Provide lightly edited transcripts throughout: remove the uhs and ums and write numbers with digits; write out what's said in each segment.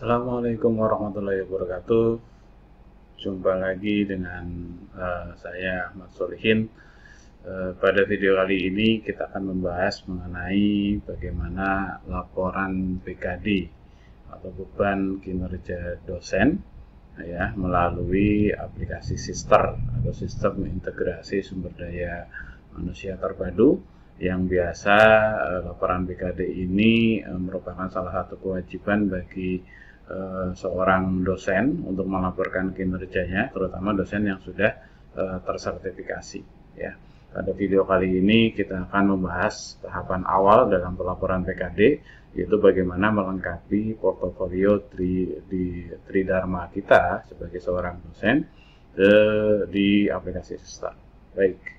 Assalamualaikum warahmatullahi wabarakatuh. Jumpa lagi dengan saya Ahmad Solihin. Pada video kali ini kita akan membahas mengenai bagaimana laporan PKD atau beban kinerja dosen ya melalui aplikasi Sister atau Sistem Integrasi Sumber Daya Manusia Terpadu, yang biasa laporan PKD ini merupakan salah satu kewajiban bagi seorang dosen untuk melaporkan kinerjanya, terutama dosen yang sudah tersertifikasi ya. Pada video kali ini kita akan membahas tahapan awal dalam pelaporan PKD, yaitu bagaimana melengkapi portofolio Tridharma kita sebagai seorang dosen di aplikasi Sister. Baik.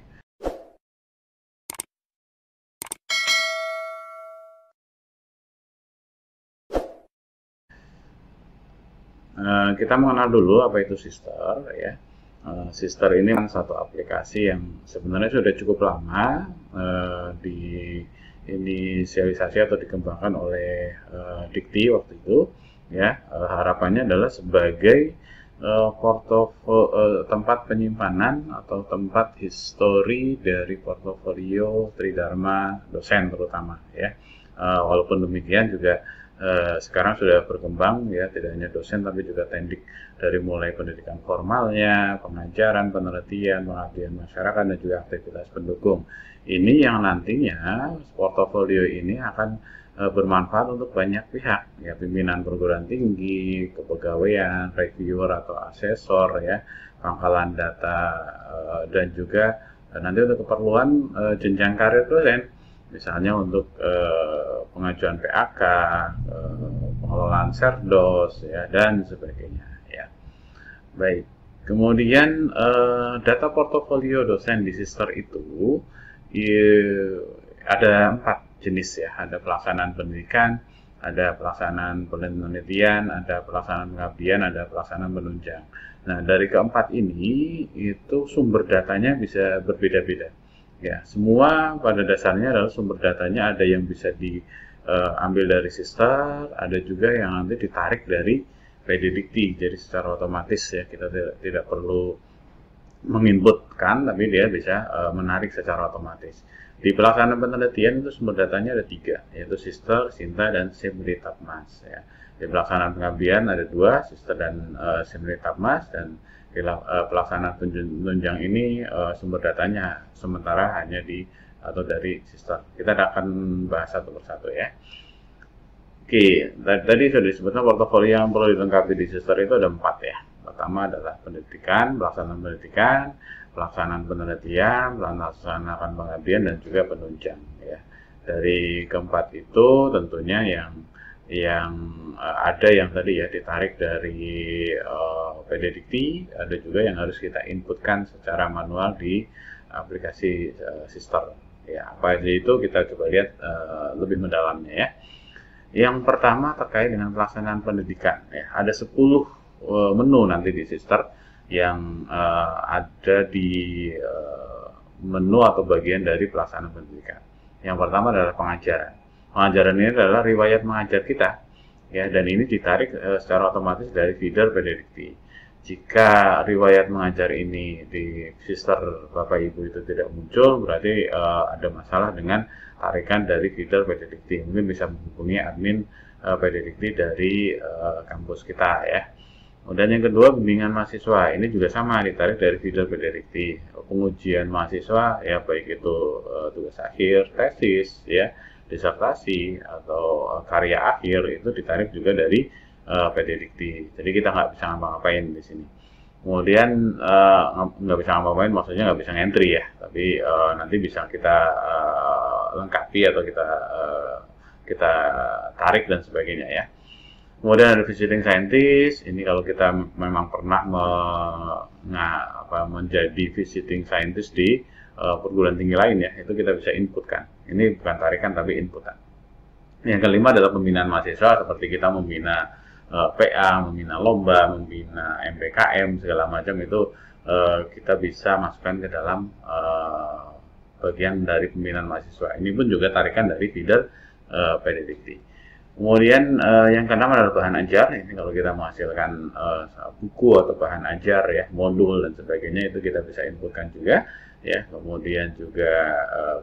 Kita mengenal dulu apa itu Sister ya. Sister ini kan satu aplikasi yang sebenarnya sudah cukup lama diinisialisasi atau dikembangkan oleh Dikti waktu itu ya. Harapannya adalah sebagai tempat penyimpanan atau tempat histori dari portofolio Tridharma dosen terutama ya. Walaupun demikian juga sekarang sudah berkembang ya, tidak hanya dosen tapi juga teknik dari mulai pendidikan formalnya, pengajaran, penelitian, pengabdian masyarakat, dan juga aktivitas pendukung. Ini yang nantinya portofolio ini akan bermanfaat untuk banyak pihak ya, pimpinan perguruan tinggi, kepegawaian, reviewer atau asesor ya, pangkalan data, dan juga nanti untuk keperluan jenjang karir dosen, misalnya untuk pengajuan PAK, pengelolaan serdos ya, dan sebagainya ya. Baik. Kemudian data portofolio dosen di Sister itu ada 4 jenis ya. Ada pelaksanaan pendidikan, ada pelaksanaan penelitian, ada pelaksanaan pengabdian, ada pelaksanaan penunjang. Nah, dari keempat ini itu sumber datanya bisa berbeda-beda. Ya, semua pada dasarnya adalah sumber datanya ada yang bisa diambil dari Sister, ada juga yang nanti ditarik dari PD Dikti. Jadi secara otomatis ya, kita tidak perlu menginputkan, tapi dia bisa menarik secara otomatis. Di pelaksanaan penelitian itu sumber datanya ada 3, yaitu Sister, Sinta, dan Simritapmas ya. Di pelaksanaan pengabdian ada 2, Sister dan Simritapmas, dan pelaksanaan penunjang ini sumber datanya sementara hanya dari Sister. Kita akan bahas satu persatu ya. Oke, tadi sudah disebutkan portofolio yang perlu dilengkapi di Sister itu ada 4 ya. Pertama adalah pendidikan, pelaksanaan pendidikan, pelaksanaan penelitian, pelaksanaan pengabdian, dan juga penunjang ya. Dari keempat itu tentunya yang ada yang tadi ya ditarik dari PD Dikti, ada juga yang harus kita inputkan secara manual di aplikasi Sister ya. Apa aja itu kita coba lihat lebih mendalamnya ya. Yang pertama terkait dengan pelaksanaan pendidikan ya. Ada 10 menu nanti di Sister yang ada di menu atau bagian dari pelaksanaan pendidikan. Yang pertama adalah pengajaran. Pengajaran ini adalah riwayat mengajar kita ya, dan ini ditarik secara otomatis dari feeder PD Dikti. Jika riwayat mengajar ini di Sister Bapak Ibu itu tidak muncul, berarti ada masalah dengan tarikan dari feeder PD Dikti. Mungkin bisa menghubungi admin PD Dikti dari kampus kita ya. Dan yang kedua, bimbingan mahasiswa. Ini juga sama, ditarik dari feeder PD Dikti. Pengujian mahasiswa ya, baik itu tugas akhir, tesis ya, disertasi atau karya akhir, itu ditarik juga dari PD Dikti. Jadi kita nggak bisa ngapa-ngapain di sini. Kemudian nggak bisa ngapa-ngapain maksudnya nggak bisa ngentry ya, tapi nanti bisa kita lengkapi atau kita tarik dan sebagainya ya. Kemudian ada visiting scientist. Ini kalau kita memang pernah menjadi visiting scientist di perguruan tinggi lain ya, itu kita bisa inputkan. Ini bukan tarikan tapi inputan. Yang kelima adalah pembinaan mahasiswa, seperti kita membina PA, membina lomba, membina MPKM, segala macam itu kita bisa masukkan ke dalam bagian dari pembinaan mahasiswa. Ini pun juga tarikan dari feeder PD Dikti. Kemudian yang keenam adalah bahan ajar. Ini kalau kita menghasilkan buku atau bahan ajar ya, modul dan sebagainya, itu kita bisa inputkan juga ya. Kemudian juga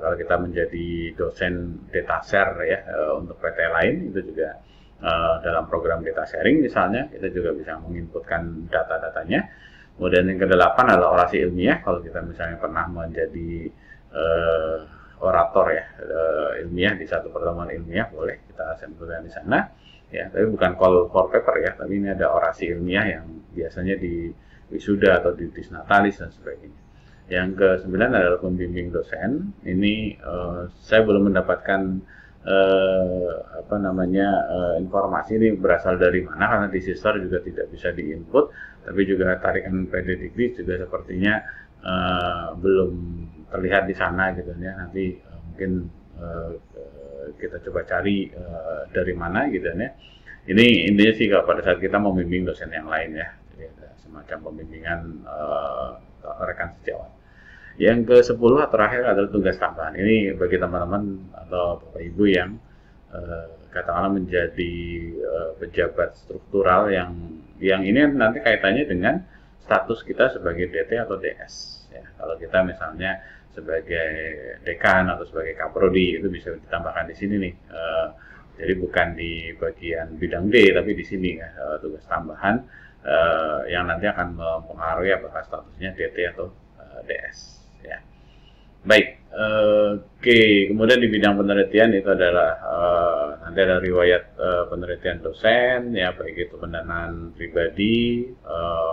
kalau kita menjadi dosen data share ya untuk PT lain, itu juga dalam program data sharing misalnya, kita juga bisa menginputkan data-datanya. Kemudian yang kedelapan adalah orasi ilmiah. Kalau kita misalnya pernah menjadi orator ya ilmiah di satu pertemuan ilmiah, boleh kita sampaikan di sana ya, tapi bukan call for paper ya, tapi ini ada orasi ilmiah yang biasanya di wisuda atau di disnatalis dan sebagainya. Yang ke-9 adalah pembimbing dosen. Ini saya belum mendapatkan informasi ini berasal dari mana, karena di sister juga tidak bisa diinput, tapi juga tarikan PD Degree juga sepertinya belum terlihat di sana gitu ya. Nanti mungkin kita coba cari dari mana gitu ya. Ini intinya sih kalau pada saat kita membimbing dosen yang lain ya, jadi ada semacam pembimbingan rekan sejawat. Yang ke-10 terakhir adalah tugas tambahan. Ini bagi teman-teman atau Bapak Ibu yang katakanlah menjadi pejabat struktural yang ini nanti kaitannya dengan status kita sebagai DT atau DS. Ya, kalau kita misalnya sebagai dekan atau sebagai kaprodi, itu bisa ditambahkan di sini nih. Jadi bukan di bagian bidang D, tapi di sini ya, tugas tambahan yang nanti akan mempengaruhi apakah statusnya DT atau DS. Ya. Baik, oke. Kemudian di bidang penelitian itu adalah nanti ada riwayat penelitian dosen, ya baik itu pendanaan pribadi,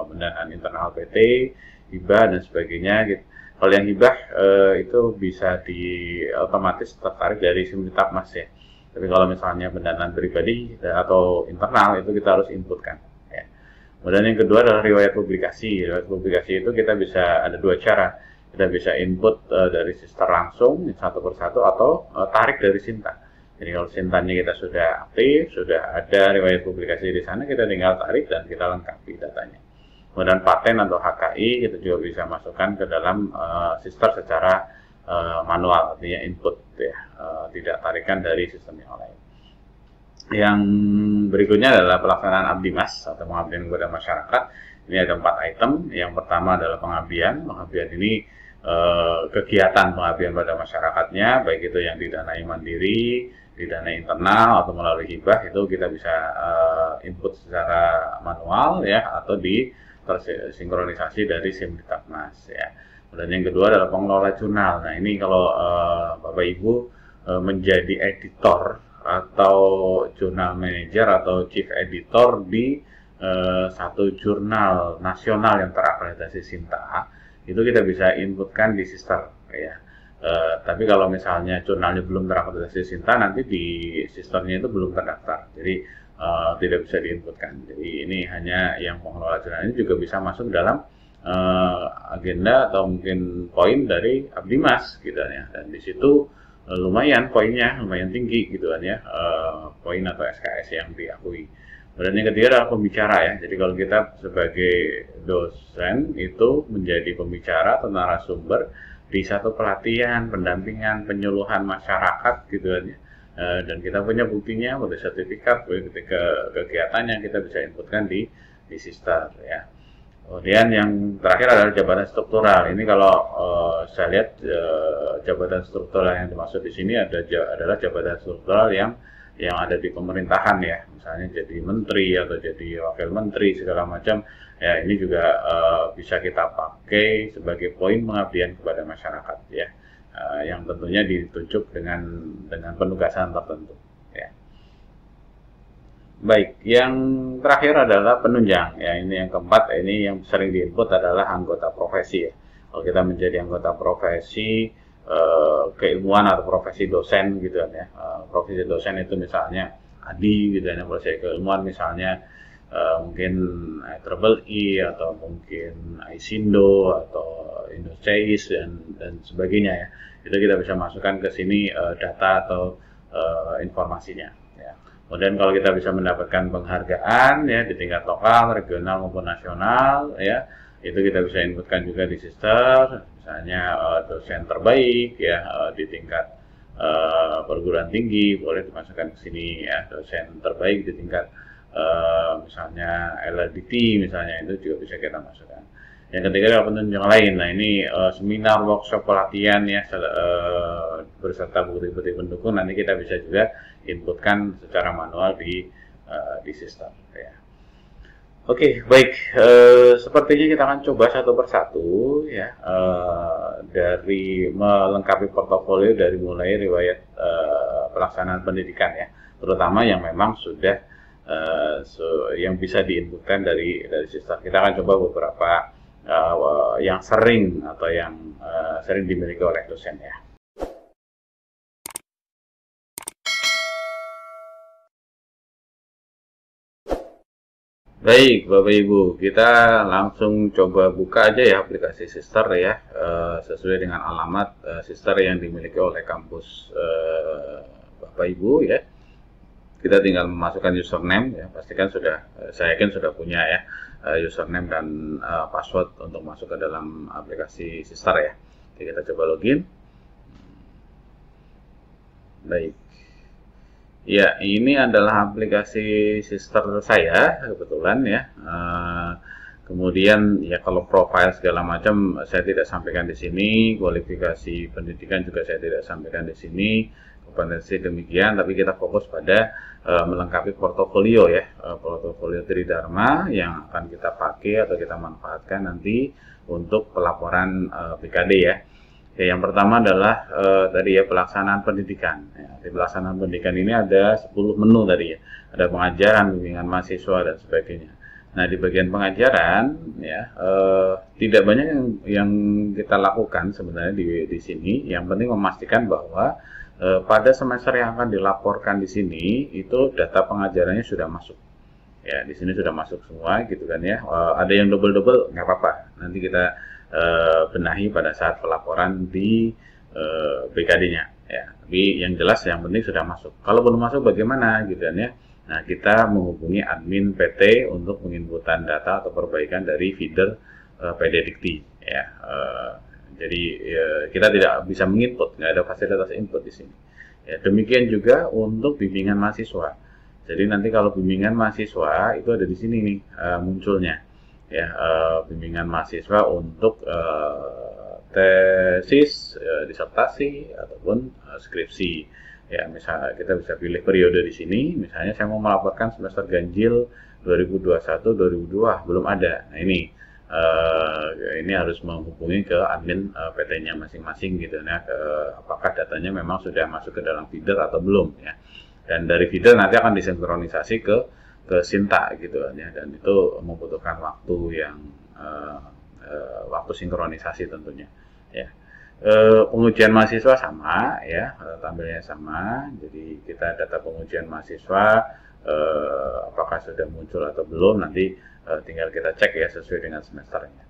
pendanaan internal PT, hibah dan sebagainya. Gitu. Kalau yang hibah itu bisa otomatis tertarik dari Simlitapmas ya. Tapi kalau misalnya pendanaan pribadi atau internal itu kita harus inputkan. Ya. Kemudian yang kedua adalah riwayat publikasi. Riwayat publikasi itu kita bisa ada dua cara. Kita bisa input dari sister langsung satu persatu atau tarik dari Sinta. Jadi kalau Sintanya kita sudah aktif, sudah ada riwayat publikasi di sana, kita tinggal tarik dan kita lengkapi datanya. Kemudian paten atau HKI kita juga bisa masukkan ke dalam sister secara manual, artinya input ya, tidak tarikan dari sistem yang lain. Yang berikutnya adalah pelaksanaan abdimas atau pengabdian kepada masyarakat. Ini ada 4 item. Yang pertama adalah pengabdian. Pengabdian ini kegiatan pengabdian pada masyarakatnya, baik itu yang didanai mandiri, didanai internal atau melalui hibah, itu kita bisa input secara manual ya, atau tersinkronisasi dari Simlitapmas ya. Dan yang kedua adalah pengelola jurnal. Nah ini kalau Bapak Ibu menjadi editor atau jurnal manager atau chief editor di satu jurnal nasional yang terakreditasi Sinta, itu kita bisa inputkan di sister ya. Tapi kalau misalnya jurnalnya belum terakreditasi Sinta, nanti di sisternya itu belum terdaftar, jadi tidak bisa diinputkan. Jadi ini hanya yang pengelola jurnal ini juga bisa masuk dalam agenda atau mungkin poin dari abdimas gitu ya. Dan di situ lumayan poinnya, lumayan tinggi gitu kan ya, poin atau SKS yang diakui. Dan yang ketiga adalah pembicara ya. Jadi kalau kita sebagai dosen itu menjadi pembicara atau narasumber di satu pelatihan, pendampingan, penyuluhan masyarakat gitu kan ya. Dan kita punya buktinya, punya sertifikat, ketika kegiatannya kita bisa inputkan di sister ya. Kemudian yang terakhir adalah jabatan struktural. Ini kalau saya lihat jabatan struktural yang dimaksud di sini adalah jabatan struktural yang ada di pemerintahan ya, misalnya jadi menteri atau jadi wakil menteri segala macam ya. Ini juga bisa kita pakai sebagai poin pengabdian kepada masyarakat ya, yang tentunya ditunjuk dengan penugasan tertentu ya. Baik, yang terakhir adalah penunjang ya. Ini yang keempat, ini yang sering diinput adalah anggota profesi ya. Kalau kita menjadi anggota profesi keilmuan atau profesi dosen gitu kan ya. Profesi dosen itu misalnya ADI gitu ya, profesi keilmuan misalnya mungkin IEEE atau mungkin ISINDO atau Indochase dan sebagainya ya. Itu kita bisa masukkan ke sini data atau informasinya ya. Kemudian kalau kita bisa mendapatkan penghargaan ya di tingkat lokal, regional maupun nasional ya, itu kita bisa inputkan juga di sister, misalnya dosen terbaik ya di tingkat perguruan tinggi boleh dimasukkan ke sini ya, dosen terbaik di tingkat misalnya LLDT misalnya, itu juga bisa kita masukkan. Yang ketiga adalah penunjang lain. Nah ini seminar, workshop, pelatihan ya beserta bukti-bukti pendukung, nanti kita bisa juga inputkan secara manual di sistem ya. Oke, baik. Sepertinya kita akan coba satu persatu ya, dari melengkapi portofolio dari mulai riwayat pelaksanaan pendidikan ya, terutama yang memang sudah yang bisa diinputkan dari sistem. Kita akan coba beberapa yang sering atau yang sering dimiliki oleh dosen ya. Baik, Bapak Ibu, kita langsung coba buka aja ya aplikasi Sister ya, sesuai dengan alamat Sister yang dimiliki oleh kampus Bapak Ibu ya. Kita tinggal memasukkan username ya, pastikan sudah, saya yakin sudah punya ya username dan password untuk masuk ke dalam aplikasi Sister ya. Jadi kita coba login. Baik. Ya, ini adalah aplikasi Sister saya kebetulan ya. Kemudian ya kalau profile segala macam saya tidak sampaikan di sini, kualifikasi pendidikan juga saya tidak sampaikan di sini, kompetensi demikian. Tapi kita fokus pada melengkapi portofolio ya, portofolio Tridharma yang akan kita pakai atau kita manfaatkan nanti untuk pelaporan PKD ya. Ya, yang pertama adalah tadi ya pelaksanaan pendidikan. Ya, di pelaksanaan pendidikan ini ada 10 menu tadi ya. Ada pengajaran, bimbingan mahasiswa dan sebagainya. Nah, di bagian pengajaran ya tidak banyak yang kita lakukan sebenarnya di sini. Yang penting memastikan bahwa pada semester yang akan dilaporkan di sini itu data pengajarannya sudah masuk. Ya, di sini sudah masuk semua gitu kan ya. Ada yang double-double nggak apa-apa. Nanti kita benahi pada saat pelaporan di BKD-nya ya. Tapi yang jelas yang penting sudah masuk. Kalau belum masuk bagaimana gitu kan ya. Nah, kita menghubungi admin PT untuk penginputan data atau perbaikan dari feeder PD Dikti ya. Jadi kita tidak bisa menginput, nggak ada fasilitas input di sini. Ya, demikian juga untuk bimbingan mahasiswa. Jadi nanti kalau bimbingan mahasiswa itu ada di sini nih munculnya. Ya, bimbingan mahasiswa untuk tesis, disertasi ataupun skripsi. Ya, misalnya kita bisa pilih periode di sini. Misalnya saya mau melaporkan semester ganjil 2021-2002 belum ada. Nah, ini harus menghubungi ke admin PT-nya masing-masing gitu ya. Apakah datanya memang sudah masuk ke dalam feeder atau belum ya. Dan dari feeder nanti akan disinkronisasi ke Sinta gitu ya, dan itu membutuhkan waktu yang waktu sinkronisasi tentunya ya. Pengujian mahasiswa sama ya, tampilnya sama. Jadi kita data pengujian mahasiswa apakah sudah muncul atau belum, nanti tinggal kita cek ya sesuai dengan semesternya.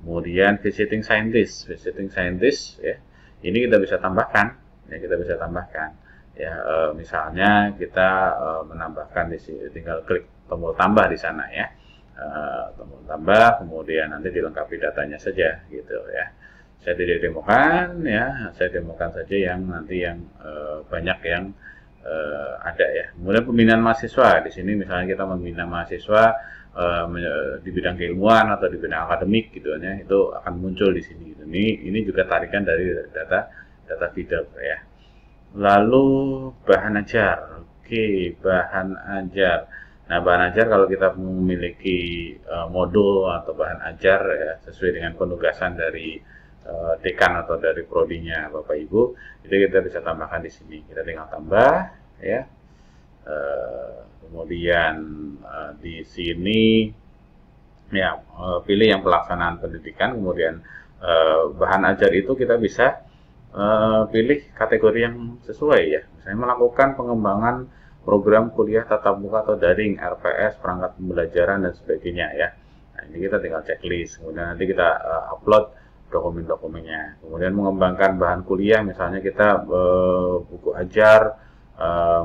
Kemudian visiting scientist ya, ini kita bisa tambahkan ya, ya, misalnya kita menambahkan di sini, tinggal klik tombol tambah di sana ya, tombol tambah, kemudian nanti dilengkapi datanya saja gitu ya. Saya tidak demokan ya, saya demokan saja yang nanti yang banyak yang ada ya. Kemudian pembinaan mahasiswa di sini, misalnya kita membina mahasiswa di bidang keilmuan atau di bidang akademik gitu ya, itu akan muncul di sini. Gitu. Ini juga tarikan dari data feeder ya. Lalu bahan ajar. Oke, bahan ajar. Nah, bahan ajar kalau kita memiliki modul atau bahan ajar ya, sesuai dengan penugasan dari dekan atau dari prodinya Bapak Ibu, itu kita bisa tambahkan di sini. Kita tinggal tambah ya. Kemudian di sini ya pilih yang pelaksanaan pendidikan, kemudian bahan ajar itu kita bisa pilih kategori yang sesuai ya. Misalnya melakukan pengembangan program kuliah tatap muka atau daring, RPS, perangkat pembelajaran dan sebagainya ya. Nah, ini kita tinggal checklist, kemudian nanti kita upload dokumen-dokumennya. Kemudian mengembangkan bahan kuliah, misalnya kita buku ajar,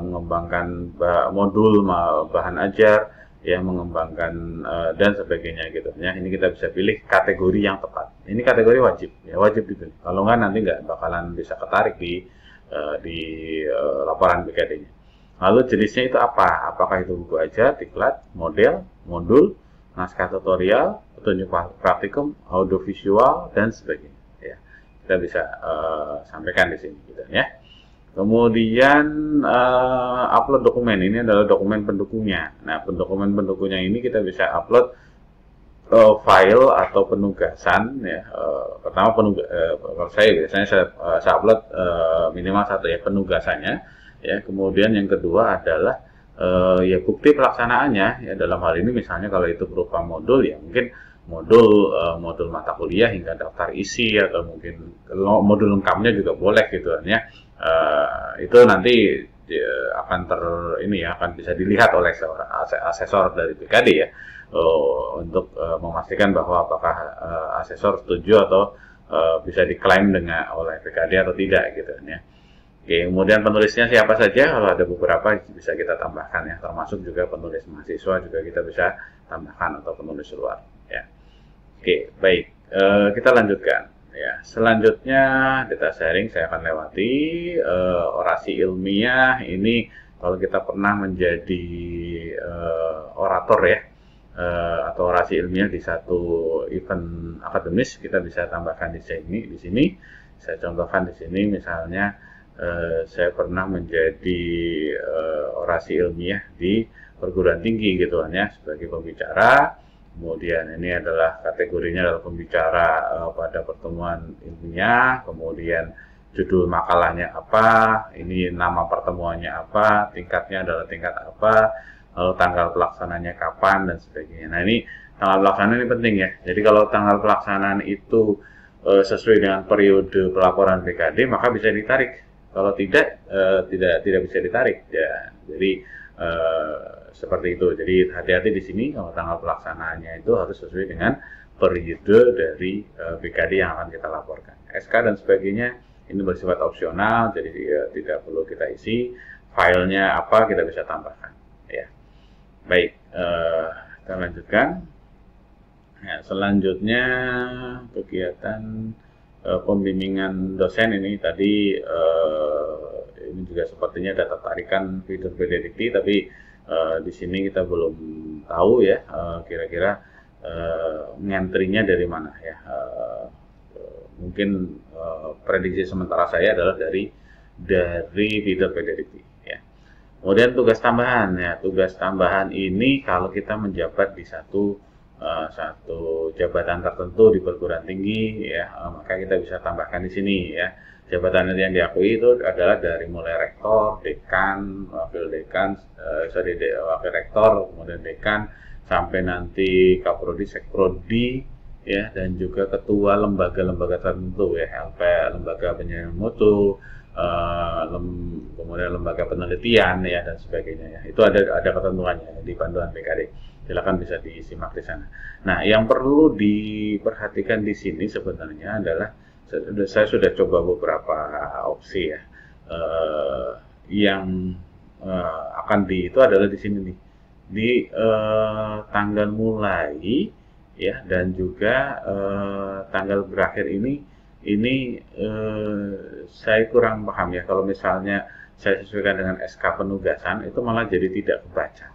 mengembangkan modul bahan ajar, ya mengembangkan dan sebagainya gitu ya. Ini kita bisa pilih kategori yang tepat. Ini kategori wajib ya, wajib dipilih. Kalau nggak nanti nggak bakalan bisa ketarik di di laporan BKD-nya. Lalu jenisnya itu apa? Apakah itu buku ajar, diklat, model, modul, naskah tutorial, petunjuk praktikum, audiovisual, dan sebagainya. Ya, kita bisa sampaikan di sini, gitu ya. Kemudian upload dokumen, ini adalah dokumen pendukungnya. Nah, dokumen pendukungnya ini kita bisa upload file atau penugasan ya. Pertama kalau saya biasanya saya upload minimal satu ya penugasannya ya. Kemudian yang kedua adalah ya bukti pelaksanaannya ya, dalam hal ini misalnya kalau itu berupa modul ya mungkin modul mata kuliah hingga daftar isi atau mungkin modul lengkapnya juga boleh gitu kan ya. Itu nanti akan bisa dilihat oleh seorang asesor dari BKD ya, untuk memastikan bahwa apakah asesor setuju atau bisa diklaim oleh BKD atau tidak gitu ya. Oke, kemudian penulisnya siapa saja, kalau ada beberapa bisa kita tambahkan ya, termasuk juga penulis mahasiswa juga kita bisa tambahkan atau penulis luar ya. Oke, baik, kita lanjutkan ya. Selanjutnya data sharing saya akan lewati. Orasi ilmiah ini kalau kita pernah menjadi orator ya, atau orasi ilmiah di satu event akademis, kita bisa tambahkan di sini. Saya contohkan di sini misalnya saya pernah menjadi orasi ilmiah di perguruan tinggi gitu kan ya, sebagai pembicara. Kemudian ini adalah kategorinya adalah pembicara pada pertemuan ilmiah, kemudian judul makalahnya apa, ini nama pertemuannya apa, tingkatnya adalah tingkat apa, lalu tanggal pelaksananya kapan dan sebagainya. Nah, ini tanggal pelaksanaan ini penting ya. Jadi kalau tanggal pelaksanaan itu sesuai dengan periode pelaporan BKD, maka bisa ditarik. Kalau tidak bisa ditarik ya. Jadi seperti itu. Jadi hati-hati di sini kalau tanggal pelaksanaannya itu harus sesuai dengan periode dari BKD yang akan kita laporkan. SK dan sebagainya ini bersifat opsional, jadi tidak perlu kita isi. Filenya apa kita bisa tambahkan. Ya, baik. Kita lanjutkan. Ya, selanjutnya kegiatan pembimbingan dosen ini tadi ini juga sepertinya ada tertarikan feeder PDDT, tapi di sini kita belum tahu ya kira-kira ngantrinya dari mana ya. Mungkin prediksi sementara saya adalah dari feeder PDDT ya. Kemudian tugas tambahan ya. Tugas tambahan ini kalau kita menjabat di satu jabatan tertentu di perguruan tinggi ya, maka kita bisa tambahkan di sini ya. Jabatan yang diakui itu adalah dari mulai rektor, dekan, wakil dekan, wakil rektor, kemudian dekan, sampai nanti kaprodi, sekprodi ya, dan juga ketua lembaga-lembaga tertentu ya, LP, lembaga penilaian mutu, kemudian lembaga penelitian ya, dan sebagainya ya. Itu ada ketentuannya di panduan BKD. Silakan bisa disimak di sana. Nah, yang perlu diperhatikan di sini sebenarnya adalah saya sudah coba beberapa opsi ya. Yang akan itu adalah di sini nih, di tanggal mulai ya, dan juga tanggal berakhir ini saya kurang paham ya. Kalau misalnya saya sesuaikan dengan SK penugasan itu malah jadi tidak kebaca.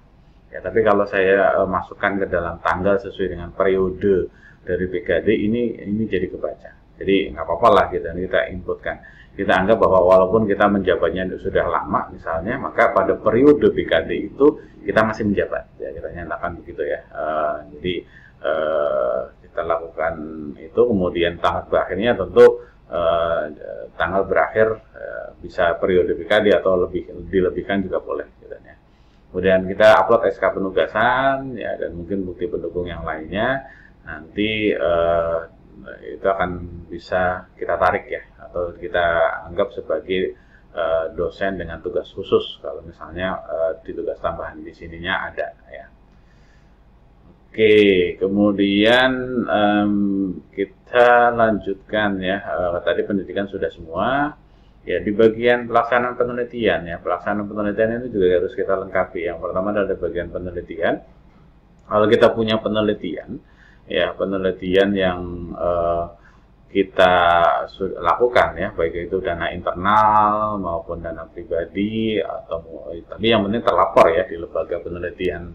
Ya, tapi kalau saya masukkan ke dalam tanggal sesuai dengan periode dari BKD ini jadi kebaca. Jadi nggak apa-apa lah kita inputkan. Kita anggap bahwa walaupun kita menjabatnya sudah lama misalnya, maka pada periode BKD itu kita masih menjabat. Ya, kita nyatakan begitu ya. Jadi kita lakukan itu, kemudian tanggal berakhirnya tentu tanggal berakhir bisa periode BKD atau dilebihkan juga boleh. Gitu ya. Kemudian kita upload SK penugasan ya, dan mungkin bukti pendukung yang lainnya. Nanti itu akan bisa kita tarik ya, atau kita anggap sebagai dosen dengan tugas khusus kalau misalnya di tugas tambahan di sininya ada ya. Oke, kemudian kita lanjutkan ya. Tadi pendidikan sudah semua. Ya, di bagian pelaksanaan penelitian ya, pelaksanaan penelitian itu juga harus kita lengkapi. Yang pertama adalah bagian penelitian. Kalau kita punya penelitian ya, penelitian yang kita lakukan ya, baik itu dana internal maupun dana pribadi, atau tapi yang penting terlapor ya di lembaga penelitian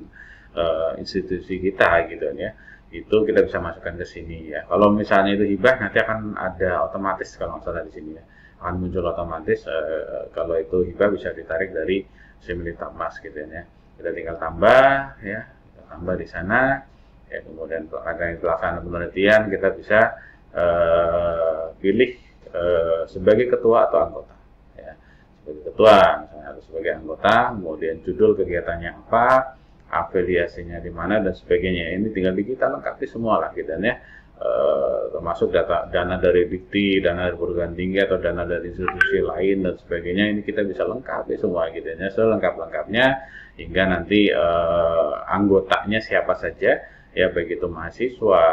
institusi kita gitu ya, itu kita bisa masukkan ke sini ya. Kalau misalnya itu hibah, nanti akan ada otomatis kalau nggak salah di sini ya, akan muncul otomatis. Kalau itu hibah bisa ditarik dari Simulitamas gitu ya. Kita tinggal tambah ya, kita tambah di sana ya. Kemudian pelaksanaan penelitian kita bisa pilih sebagai ketua atau anggota ya. Sebagai ketua misalnya, atau sebagai anggota, kemudian judul kegiatannya apa, afiliasinya di mana dan sebagainya. Ini tinggal kita lengkapi semua lah gitu ya, termasuk dana dari Dikti, dana dari perguruan tinggi atau dana dari institusi lain dan sebagainya. Ini kita bisa lengkapi semua gitu ya, selengkap-lengkapnya, hingga nanti anggotanya siapa saja ya, baik itu mahasiswa,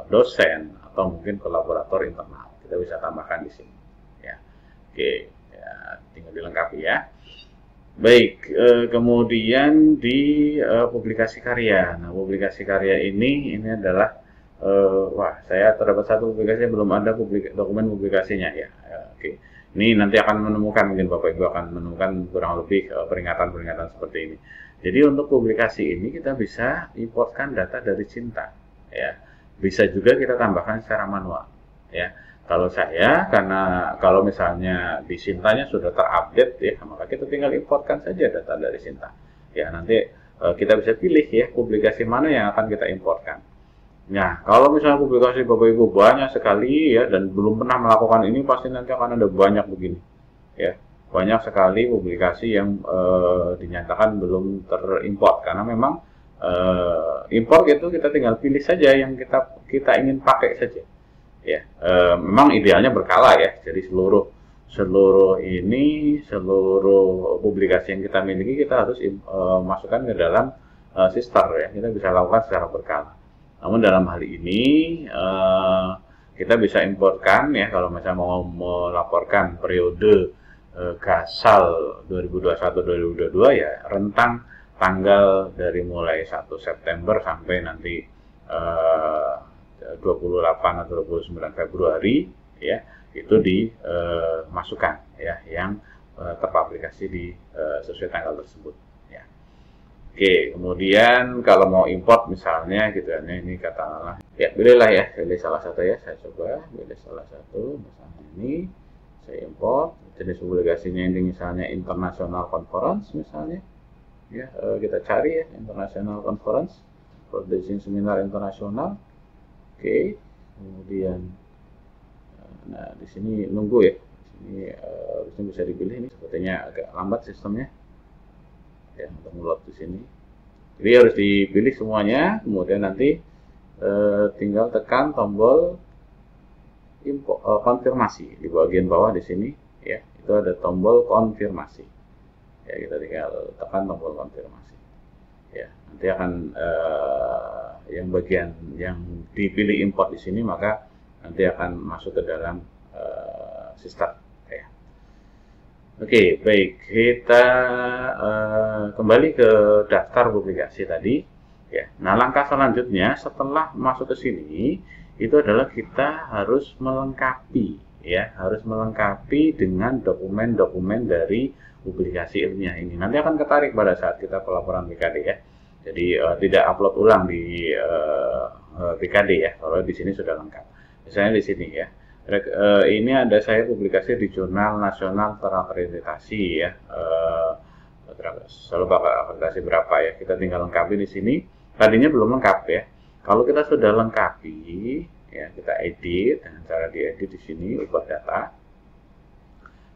dosen, atau mungkin kolaborator internal, kita bisa tambahkan di sini ya. Oke ya, tinggal dilengkapi ya. Baik, kemudian di publikasi karya. Nah, publikasi karya ini adalah wah, saya terdapat satu publikasi belum ada dokumen publikasinya ya. Oke, ini nanti akan menemukan, mungkin Bapak Ibu akan menemukan kurang lebih peringatan-peringatan seperti ini. Jadi untuk publikasi ini kita bisa importkan data dari Cinta ya. Bisa juga kita tambahkan secara manual ya. Kalau saya, karena kalau misalnya di Cintanya sudah terupdate ya, maka kita tinggal importkan saja data dari Cinta ya. Nanti kita bisa pilih ya, publikasi mana yang akan kita importkan. Nah, kalau misalnya publikasi Bapak Ibu banyak sekali ya, dan belum pernah melakukan ini, pasti nanti akan ada banyak begini ya. Banyak sekali publikasi yang dinyatakan belum terimport, karena memang import itu kita tinggal pilih saja yang kita ingin pakai saja ya. Memang idealnya berkala ya, jadi seluruh publikasi yang kita miliki kita harus masukkan ke dalam sister ya. Kita bisa lakukan secara berkala. Namun dalam hal ini kita bisa importkan ya, kalau misalnya mau melaporkan periode Gasal 2021-2022 ya, rentang tanggal dari mulai 1 September sampai nanti 28 atau 29 Februari ya, itu dimasukkan ya, yang terpublikasi di sesuai tanggal tersebut ya. Oke, kemudian kalau mau import misalnya gitu ya, ini katakanlah ya, pilihlah ya, pilih salah satu ya, saya coba pilih salah satu, misalnya ini saya import jenis publikasinya, ini misalnya International Conference misalnya ya, kita cari ya, International Conference Producing Seminar Internasional. Oke, kemudian nah di sini nunggu ya, di sini harusnya bisa dipilih. Ini sepertinya agak lambat sistemnya ya untuk ngeload di sini, jadi harus dipilih semuanya, kemudian nanti tinggal tekan tombol konfirmasi di bagian bawah di sini ya, itu ada tombol konfirmasi ya, kita tinggal tekan tombol konfirmasi ya. Nanti akan yang bagian yang dipilih import di sini, maka nanti akan masuk ke dalam sistem ya. Oke, baik, kita kembali ke daftar publikasi tadi ya. Nah, langkah selanjutnya setelah masuk ke sini itu adalah kita harus melengkapi ya, harus melengkapi dengan dokumen-dokumen dari publikasi ilmiah ini. Nanti akan ketarik pada saat kita pelaporan PKD ya. Jadi tidak upload ulang di PKD ya, kalau di sini sudah lengkap. Misalnya di sini ya, ini ada saya publikasi di Jurnal Nasional Terakreditasi ya. Selalu bakal akreditasi berapa ya, kita tinggal lengkapi di sini. Tadinya belum lengkap ya. Kalau kita sudah lengkapi ya, kita edit dengan cara diedit di sini, ubah data.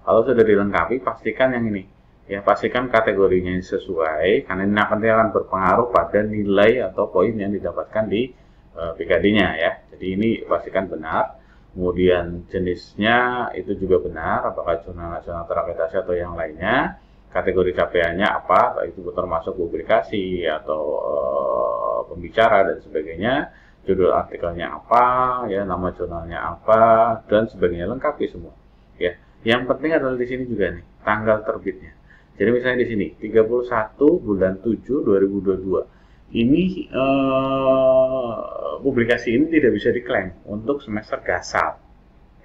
Kalau sudah dilengkapi, pastikan yang ini ya, pastikan kategorinya sesuai, karena ini akan berpengaruh pada nilai atau poin yang didapatkan di PKD-nya ya. Jadi ini pastikan benar. Kemudian jenisnya itu juga benar, apakah Jurnal Nasional Terakreditasi atau yang lainnya. Kategori capaiannya apa, itu termasuk publikasi atau pembicara dan sebagainya. Judul artikelnya apa ya, nama jurnalnya apa dan sebagainya, lengkapi semua ya. Yang penting adalah di sini juga nih tanggal terbitnya. Jadi misalnya di sini 31 bulan 7 2022. ini publikasi ini tidak bisa diklaim untuk semester gasal.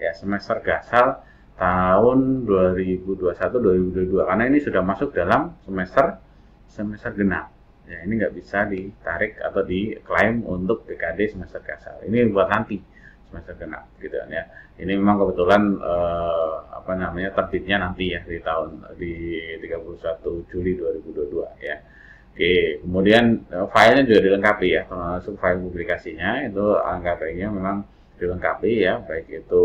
Ya, semester gasal tahun 2021-2022 karena ini sudah masuk dalam semester genap. Ya, ini nggak bisa ditarik atau diklaim untuk PKD semester gasal. Ini buat nanti semester genap gitu kan ya. Ini memang kebetulan terbitnya nanti ya di 31 Juli 2022 ya. Oke, kemudian filenya juga dilengkapi ya, termasuk file publikasinya itu ANKPI-nya memang dilengkapi ya, baik itu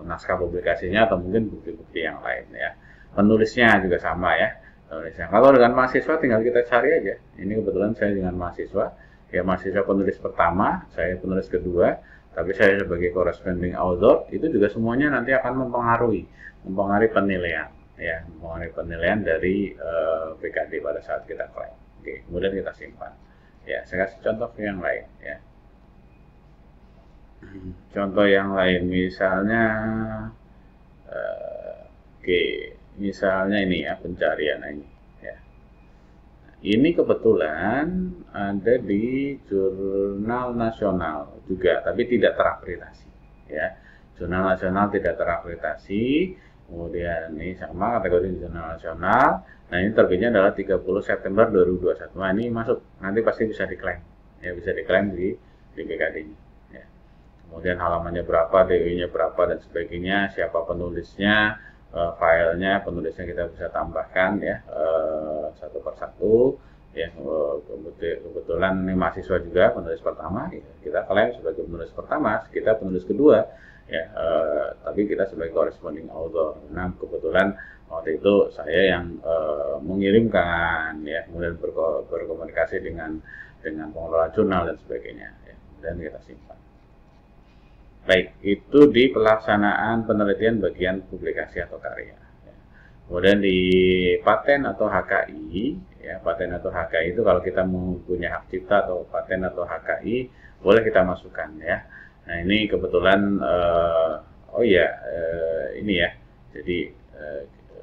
naskah publikasinya atau mungkin bukti-bukti yang lain ya. Penulisnya juga sama ya. Penulisnya. Kalau dengan mahasiswa tinggal kita cari aja. Ini kebetulan saya dengan mahasiswa, ya mahasiswa penulis pertama, saya penulis kedua, tapi saya sebagai corresponding author itu juga semuanya nanti akan mempengaruhi penilaian. Ya, mengenai penilaian dari PKD pada saat kita klaim. Oke, kemudian kita simpan. Ya, saya kasih contoh yang lain. Ya, contoh yang lain, misalnya, misalnya ini ya pencarian ini. Ya, ini kebetulan ada di jurnal nasional juga, tapi tidak terakreditasi. Ya, jurnal nasional tidak terakreditasi. Kemudian ini sama kategori jurnal nasional. Nah, ini terbitnya adalah 30 September 2021. Nah, ini masuk. Nanti pasti bisa diklaim. Ya, bisa diklaim di PKD-nya. Ya. Kemudian halamannya berapa, DW-nya berapa dan sebagainya, siapa penulisnya, filenya, penulisnya kita bisa tambahkan ya satu persatu. Ya, kebetulan ini mahasiswa juga penulis pertama, ya, kita klaim sebagai penulis pertama, kita penulis kedua. Ya, tapi kita sebagai corresponding author. Nah, kebetulan waktu itu saya yang mengirimkan, ya, kemudian berkomunikasi dengan pengelola jurnal dan sebagainya, ya, dan kita simpan. Baik, itu di pelaksanaan penelitian bagian publikasi atau karya. Ya. Kemudian di paten atau HKI, ya, paten atau HKI itu kalau kita mau punya hak cipta atau paten atau HKI, boleh kita masukkan ya. Nah, ini kebetulan ini ya. Jadi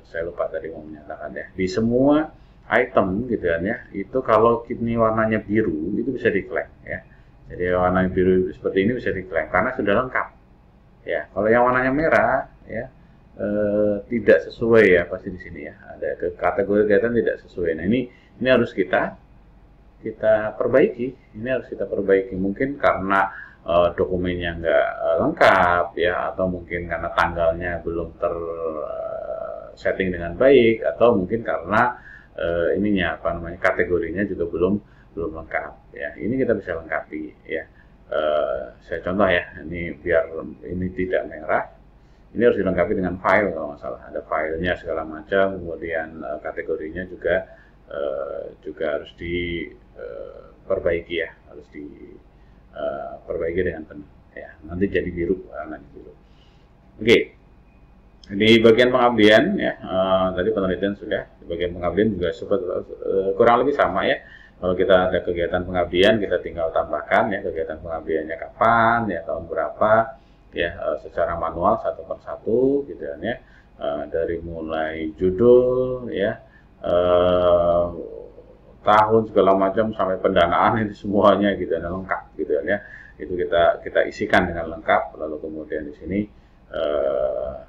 saya lupa tadi mau menyatakan ya. Di semua item gitu kan ya, itu kalau ini warnanya biru itu bisa diklaim ya. Jadi warna biru seperti ini bisa diklaim karena sudah lengkap. Ya, kalau yang warnanya merah ya tidak sesuai ya pasti di sini ya. Ada kategori kegiatan tidak sesuai. Nah, ini harus kita perbaiki. Ini harus kita perbaiki mungkin karena dokumennya nggak lengkap ya, atau mungkin karena tanggalnya belum setting dengan baik, atau mungkin karena kategorinya juga belum lengkap ya. Ini kita bisa lengkapi ya. Saya contoh ya, ini biar ini tidak merah, ini harus dilengkapi dengan file kalau nggak salah, ada filenya segala macam, kemudian kategorinya juga harus diperbaiki ya, harus perbaiki dengan penuh ya, nanti jadi biru, warnanya biru. Oke, di bagian pengabdian ya, tadi penelitian sudah, di bagian pengabdian juga kurang lebih sama ya. Kalau kita ada kegiatan pengabdian, kita tinggal tambahkan ya kegiatan pengabdiannya kapan ya, tahun berapa ya, secara manual satu persatu gitu kan ya, dari mulai judul ya, tahun segala macam sampai pendanaan, itu semuanya gitu ya, lengkap gitu ya. Itu kita isikan dengan lengkap. Lalu kemudian di sini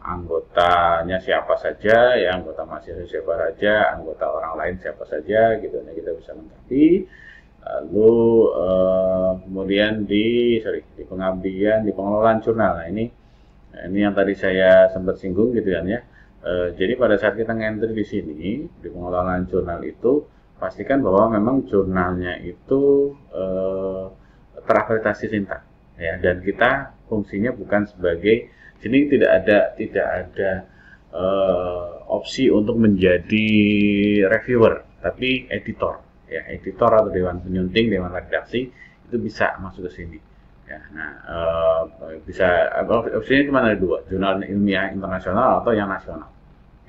anggotanya siapa saja ya, anggota mahasiswa siapa saja, anggota orang lain siapa saja gitu ya, kita bisa lengkapi. Lalu kemudian di pengabdian, di pengelolaan jurnal. Nah, ini yang tadi saya sempat singgung gitu kan ya. Jadi pada saat kita ngentri di sini di pengelolaan jurnal itu, pastikan bahwa memang jurnalnya itu terakreditasi Sinta ya, dan kita fungsinya bukan sebagai, sini tidak ada opsi untuk menjadi reviewer, tapi editor ya, editor atau dewan penyunting, dewan redaksi itu bisa masuk ke sini ya. Nah, bisa opsinya cuma ada dua, jurnal ilmiah internasional atau yang nasional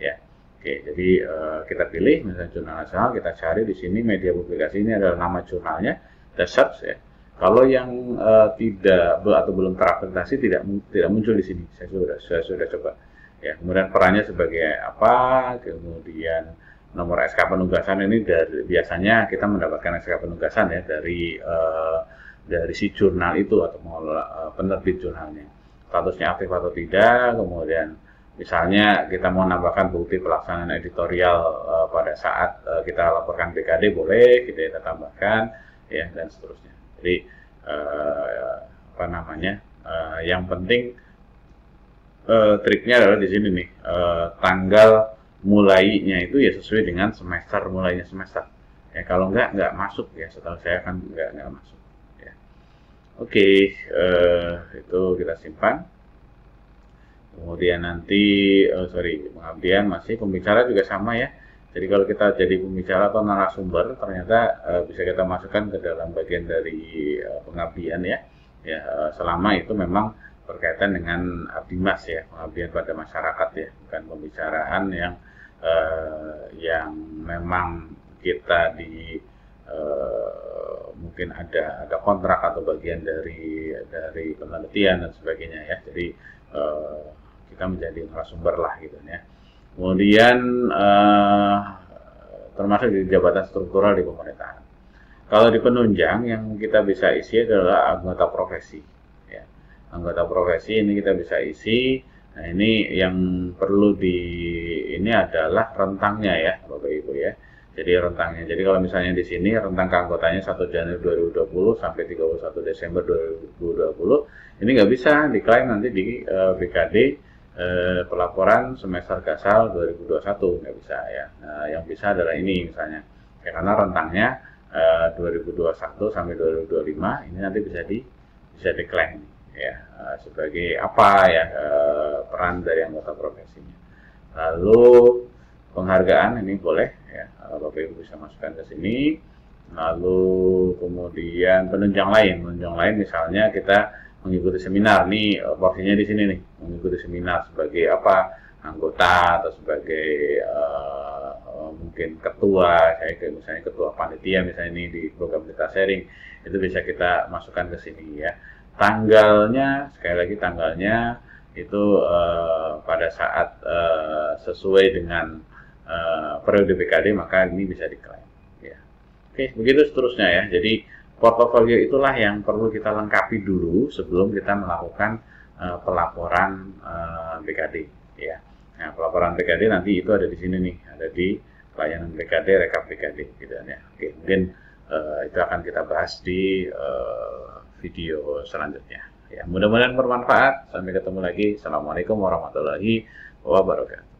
ya. Oke, jadi kita pilih misalnya jurnal nasional, kita cari di sini media publikasi, ini adalah nama jurnalnya, kita search ya. Kalau yang tidak atau belum terakreditasi tidak muncul di sini. Saya sudah coba. Ya, kemudian perannya sebagai apa, kemudian nomor SK penugasan ini biasanya kita mendapatkan SK penugasan ya dari si jurnal itu atau penerbit jurnalnya. Statusnya aktif atau tidak, kemudian misalnya kita mau nambahkan bukti pelaksanaan editorial pada saat kita laporkan BKD boleh kita tambahkan ya, dan seterusnya. Jadi yang penting triknya adalah di sini nih, tanggal mulainya itu ya sesuai dengan mulainya semester. Ya kalau nggak masuk ya, setahu saya kan nggak masuk. Ya. Oke, itu kita simpan. Kemudian nanti, pengabdian masih pembicara juga sama ya. Jadi kalau kita jadi pembicara atau narasumber, ternyata bisa kita masukkan ke dalam bagian dari pengabdian ya. Selama itu memang berkaitan dengan abdimas ya, pengabdian pada masyarakat ya, bukan pembicaraan yang memang kita mungkin ada kontrak atau bagian dari penelitian dan sebagainya ya. Jadi kita menjadi narasumber lah gitu ya. Kemudian termasuk di jabatan struktural di pemerintahan. Kalau di penunjang yang kita bisa isi adalah anggota profesi. Ya. Anggota profesi ini kita bisa isi. Nah ini yang perlu ini adalah rentangnya ya Bapak Ibu ya. Jadi rentangnya. Jadi kalau misalnya di sini rentang keanggotanya 1 Januari 2020 sampai 31 Desember 2020, ini nggak bisa diklaim nanti di BKD pelaporan semester gasal 2021, nggak bisa ya. Nah, yang bisa adalah ini misalnya. Ya, karena rentangnya 2021 sampai 2025 ini nanti bisa diklaim ya sebagai apa ya peran dari anggota profesinya. Lalu penghargaan ini boleh ya, Bapak Ibu bisa masukkan ke sini. Lalu kemudian penunjang lain misalnya kita mengikuti seminar nih, porsinya di sini nih, mengikuti seminar sebagai apa, anggota atau sebagai mungkin ketua, misalnya ketua panitia misalnya ini di program data sharing, itu bisa kita masukkan ke sini ya. Tanggalnya, sekali lagi tanggalnya itu pada saat sesuai dengan periode BKD, maka ini bisa diklaim ya. Oke, begitu seterusnya ya. Jadi portofolio itulah yang perlu kita lengkapi dulu sebelum kita melakukan pelaporan BKD ya. Nah, pelaporan BKD nanti itu ada di sini nih, ada di layanan BKD, rekap BKD gitu ya. Oke, mungkin itu akan kita bahas di video selanjutnya ya. Mudah-mudahan bermanfaat. Sampai ketemu lagi. Assalamualaikum warahmatullahi wabarakatuh.